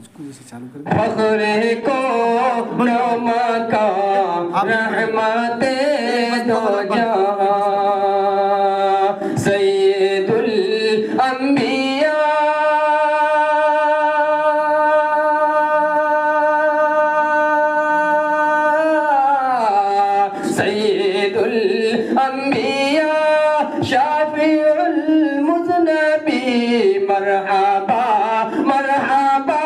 फख्रे को नौमका रहमते दो जहां सैयदुल अंबिया सैयदुल अंबिया शाफिउल मुज़नबी मरहबा मरहबा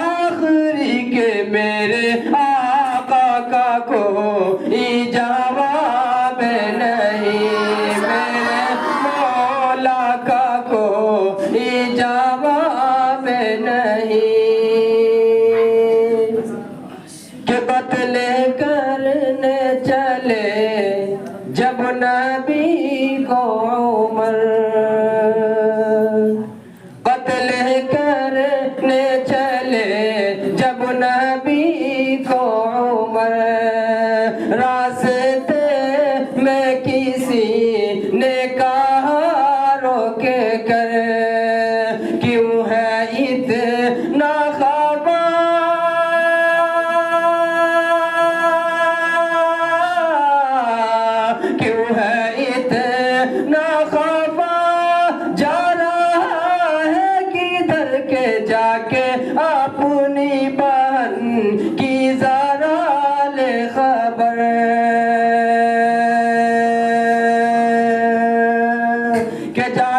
आखिरी के मेरे आका का कोई जवाब नहीं मेरे मौला का कोई जवाब नहीं के बदले करने चले जब नबी को उमर कत्ल करने चले जब नबी को उमर रास्ते में किसी ने कहा रोके कर क्यों है इतना खबा क्यों है इतना खबा जा के जाके अपनी बहन की जरा ले खबर के जा